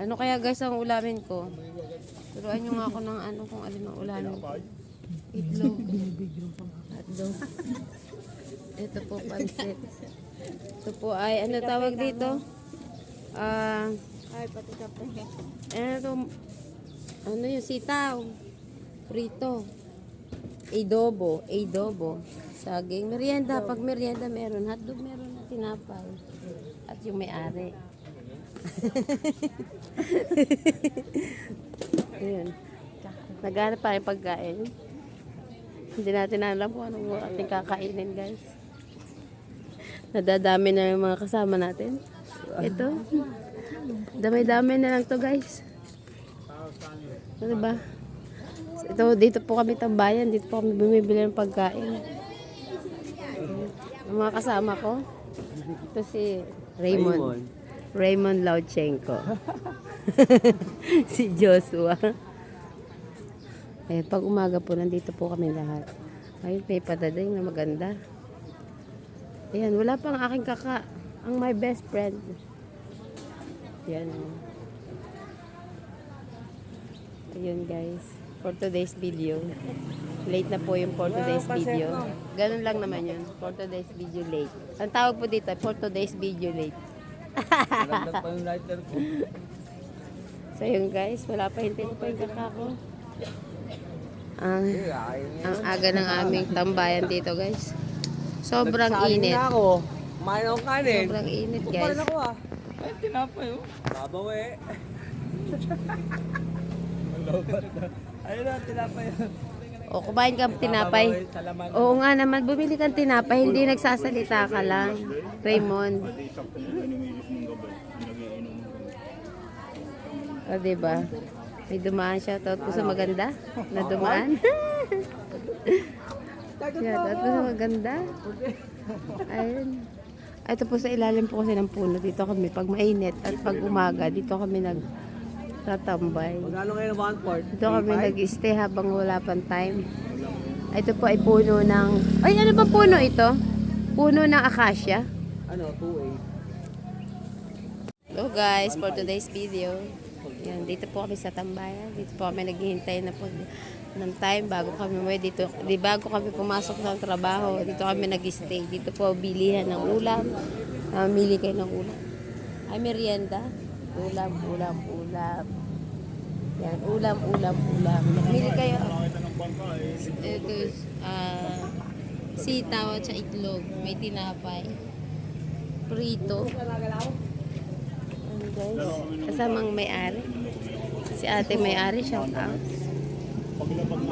Ano kaya guys ang ulamin ko? Turuan nyo nga ako ng ano kung alin ang ulamin ko. Itlog. Hotdog. Ito po pansit. Ito po ay ano tawag dito? Ay, pati kape. Ano yung sitaw? Prito. Adobo. Saging. Merienda. Pag merienda meron. Hotdog meron na tinapay. At yung may-ari. Ayun. Naghanap pa yung pagkain. Hindi natin alam kung anong ating kakainin, guys. Nadadami na yung mga kasama natin. Ito. Dami-dami na lang to, guys. Ano ba? Ito, dito po kami tambayan. Dito po kami bumibili ng pagkain. Ang mga kasama ko. Ito si Raymond Lauchenko. Si Joshua. Ayun, pag umaga po, nandito po kami lahat. Ayun, may padadaing na maganda. Ayan, wala pang aking kaka. Ang my best friend. Ayan. Ayun guys. For today's video. Late na po yung for today's video. Ganun lang naman yun. For today's video late. Ang tawag po dito, for today's video late. Nagdag pa yung lighter ko. So yun guys, wala pa hintay ko pa yung kaka ko. Ang aga ng aming tambayan dito guys. Sobrang init. na ako. Kumain ako kanin. Sobrang init Pa guys. rin ako ah. Ay, tinapay oh. Babaw eh. Ayun na, tinapay. O, kumain ka tinapay. Oo nga naman, bumili kang tinapay. Hindi nagsasalita ka lang. Raymond. O, diba? May dumaan shoutout po sa maganda. Na dumaan. Shoutout po sa maganda. Ayun. Ito po sa ilalim po kasi ng puno. Dito kami pag mainit at pag umaga. Dito kami nagtatambay. Magkano ngayon ang 1/4? Dito kami nag-stay habang wala pang time. Ito po ay puno ng... Ay, ano ba puno ito? Puno ng acacia. Ano, 2A. Hello guys, for today's video. Yan, dito po kami sa tambayan. Dito po kami naghihintay na po ng time bago kami bago kami pumasok ng trabaho. Dito kami nag-stay. Dito po bilihan ng ulam. Mili kayo ng ulam. Ay, merienda. Ulam. Yan, ulam. Mili kayo. Ito, sitaw at sa itlog. May tinapay. Prito. Guys, kasamang may-ari. Si ate may-ari, shout out.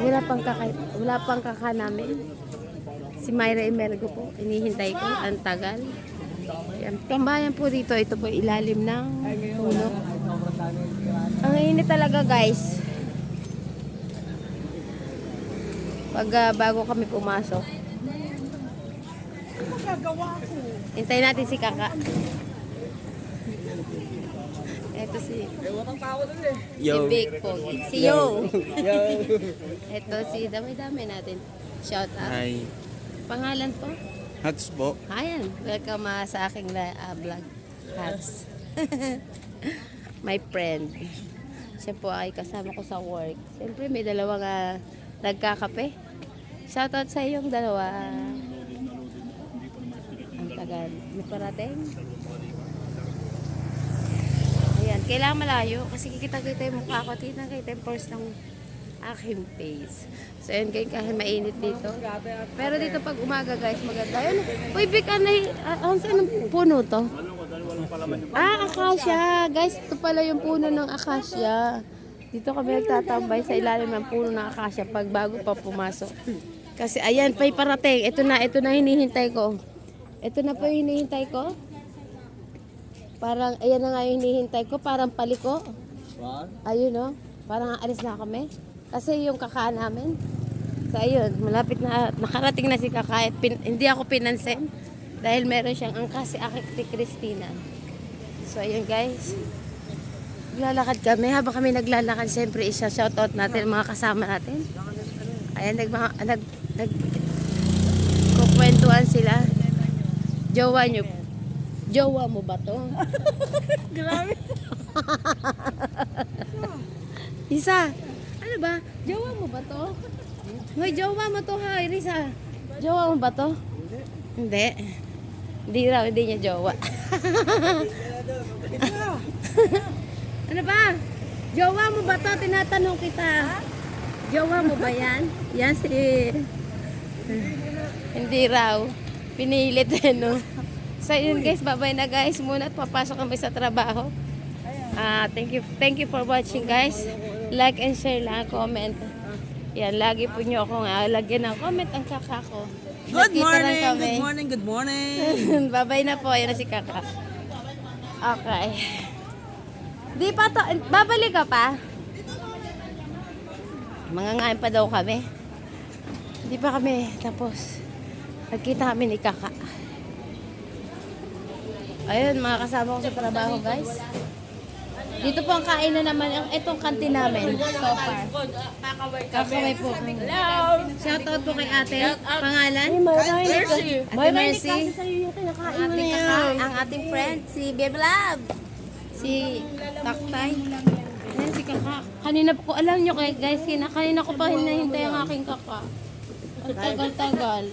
Wala pang kaka namin. Si Myra Emergo po, inihintay ko, ang tagal. Yan, tambayan po dito, ito po ilalim ng puno. Ang init talaga guys. Pag bago kami pumasok. Hintayin natin si kaka. Ito si Big Pogi. Si Yo. Ito si dami-dami natin. Shout out. Hi. Pangalan po? Hats po. Ayan. Welcome sa aking vlog. Hats. My friend. Siya po ay kasama ko sa work. Siyempre may dalawang nagkakape. Shout out sa iyong dalawa. Ang tagal. May parating? Ayan, kailangan malayo kasi kikita-kita yung mukha ko. Kita-kita yung pores ng aking face. So, ayan kayo kahit mainit dito. Pero dito pag umaga guys, maganda. Ayan, uy, Vic, anong puno to? Acacia. Guys, ito pala yung puno ng acacia. Dito kami nagtatambay sa ilalim ng puno ng acacia pag bago pa pumasok. Kasi ayan, pa'y parating. Ito na hinihintay ko. Ito na po yung hinihintay ko. Parang, ayan na nga yung hinihintay ko. Parang paliko. Ayun o. Parang aalis na kami. Kasi yung kaka namin. So, ayun. Malapit na. Nakarating na si kaka. Hindi ako pinansin. Dahil meron siyang angkas si Ate Christina. So, ayun guys. Naglalakad kami. Habang kami naglalakad, siyempre isa shoutout natin mga kasama natin. Ayan, kukwentuhan sila. Jowa mo ba to? Grabe. Isa. Ano ba? Jowa mo ba to? Hoy, jowa mo to ha, Risa. Jowa mo ba to? Hindi. Hindi raw, hindi niya jowa. Ano ba? Jowa mo ba to? Tinatanong kita. Jowa mo ba yan? Yan si... Hindi raw. Pinilit no. So yun guys, bye-bye na guys muna at papasok kami sa trabaho. Thank you for watching guys. Like and share lang, comment. Yan, lagi po nyo akong lagyan ng comment ang kaka ko. Good Nakita lang morning, kami. good morning, good morning. Bye-bye na po. Yan na si kaka. Okay. Di pa to. Babalik ka pa? Mangangain pa daw kami. Di pa kami tapos. Nagkita kami ni kaka. Ayun, mga kasama ko sa trabaho guys. Dito po ang kainan naman, itong kantin namin so far. Kakaway po. Shoutout po kay ate. Pangalan? Mercy. Ate Mercy. Ating Ang ating friend, si Baby Love. Si Taktay. Ayan si kaka. Kanina po, alam nyo guys, kanina ko pa hinahintay ang aking kaka. Ang tagal-tagal.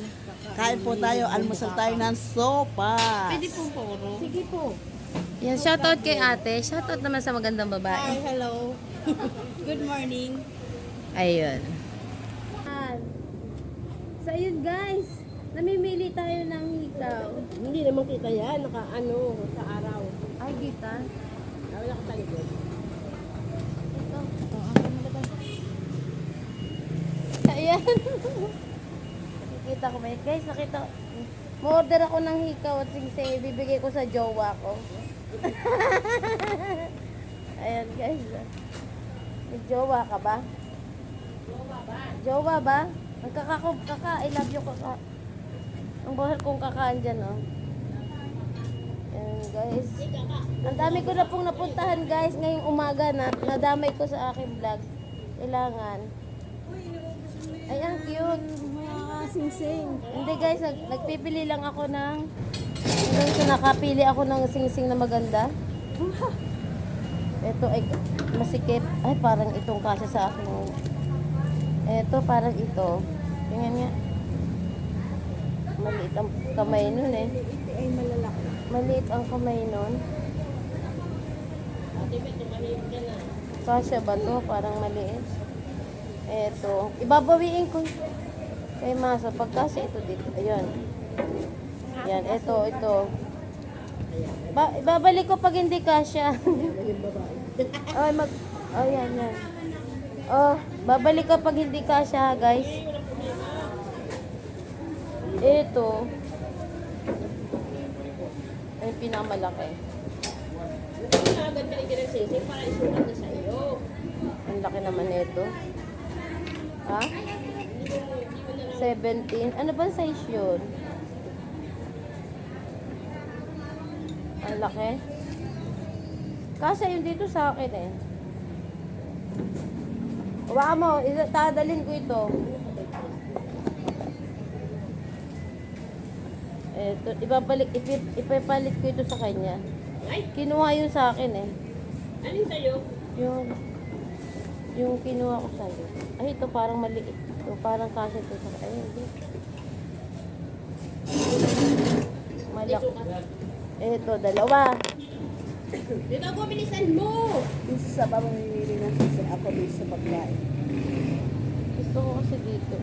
Kain po tayo, almusal tayo ng sopa. Pwede po puro. Sige po. Yan, shoutout kay ate. Shoutout naman sa magandang Hi, babae. hello. Good morning. Ayun. So ayun guys, namimili tayo ng hikaw. Hindi naman kita yan, sa araw. Ay, kita. Wala ka tayo doon. Ito. Ayan. Nakikita ko ba yun? Guys, nakita. Mo-order ako ng hikaw at singsing. Ibibigay ko sa jowa ko. Ayan guys. May jowa ka ba? Jowa ba? Ang kaka, I love you kaka. Ang buhal kong kakaan dyan, oh. Ayan guys. Ang dami ko na pong napuntahan guys ngayong umaga na nadamay ko sa aking vlog. Kailangan. Ay, ang cute. Sing-sing. Hindi guys, nagpipili lang ako ng hanggang sa nakapili ako ng sing-sing na maganda. Ito ay masikip. Ay, parang itong kasya sa akin. Ito, parang ito. Tingnan nga. Maliit ang kamay nun eh. Ito ay malalaki. Maliit ang kamay nun. Kasya ba to? Parang maliit. Ito. Ibabawiin ko. Kay Masa, pagkasa ito dito. Ayun. Yan, ito. Ibabalik ko pag hindi kasya. Yan. Oh, babalik ko pag hindi kasya, guys. Ito. Ay, pinakamalaki. Ang laki naman ito. Ha? 17. Ano ba size yun? Ang laki. Kasi yun dito sa akin eh. Huwag mo, dadalhin ko ito. Ito, ipapalit ko ito sa kanya. Kinuha yun sa akin eh. Alin sa'yo? Yung kinuha ko sa'yo. Ay, ito parang maliit. Ito parang kasi ito sa... Ay, hindi. Malaki. Ito, dalawa. Dito ako, bilisan mo! Dito sa pamamimili ng sisig ako dito sa pagkain. Gusto ko kasi dito.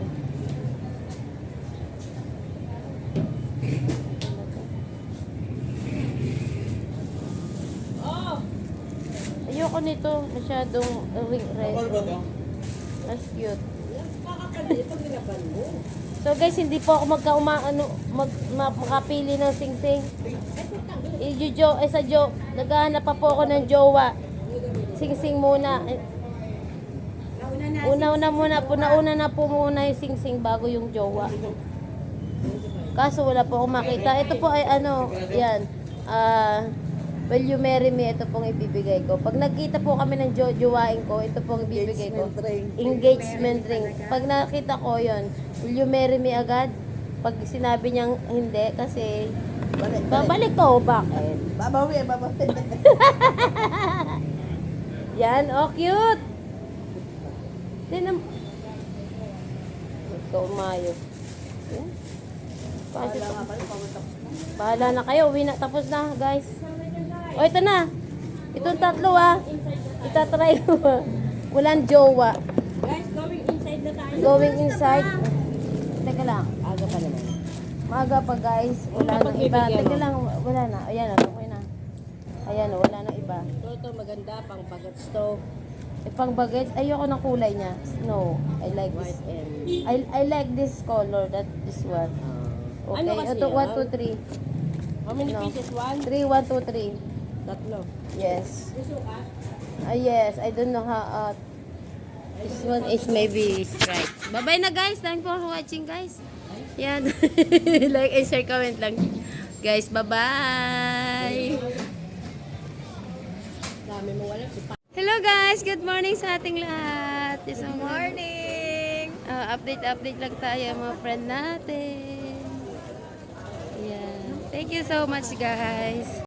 Ayoko nito. Masyadong red. Mas cute. So guys, hindi po ako makapili ng sing-sing. Naghahanap pa po ako ng jowa. Sing-sing muna. Una na po muna yung sing-sing bago yung jowa. Kaso wala po akong makita. Ito po ay yan. Will you marry me? Ito pong ibibigay ko. Pag nagkita po kami ng jowain ko, ito pong ibibigay ko. Engagement ring. Pag nakita ko yon, will you marry me agad? Pag sinabi niyang hindi, kasi babalik ko. Bakit? Babawi. Yan, oh cute. Tinan. Ito, umayo. Yan. Kasi, bahala na kayo. Uwi na. Tapos na, guys. O, ito na. Itong tatlo, itatry ko. Walang jowa. Guys, going inside na tayo. Going inside. Teka lang. Aga pa naman. Maaga pa, guys. Wala nang iba. Teka lang. Wala na. Ayan, okay na. Ayan, wala nang iba. Ito maganda, pang bagets to. Pang bagets, ayoko ng kulay niya. No, I like this. White and... I like this color, that this one. Okay, Ano kasi ito yan? 1, 2, 3. How many No. pieces? 1? 3, 1, 2, 3. Tatlo. Yes. Gusto ka? Yes, I don't know how. This one is maybe striped. Bye-bye na guys. Thanks for watching guys. Yan. Like and share, comment lang. Guys, bye-bye. Dami mo wala si Hello guys, good morning sa ating lahat. Good morning! Update lang tayo mga friend natin. Yeah. Thank you so much guys.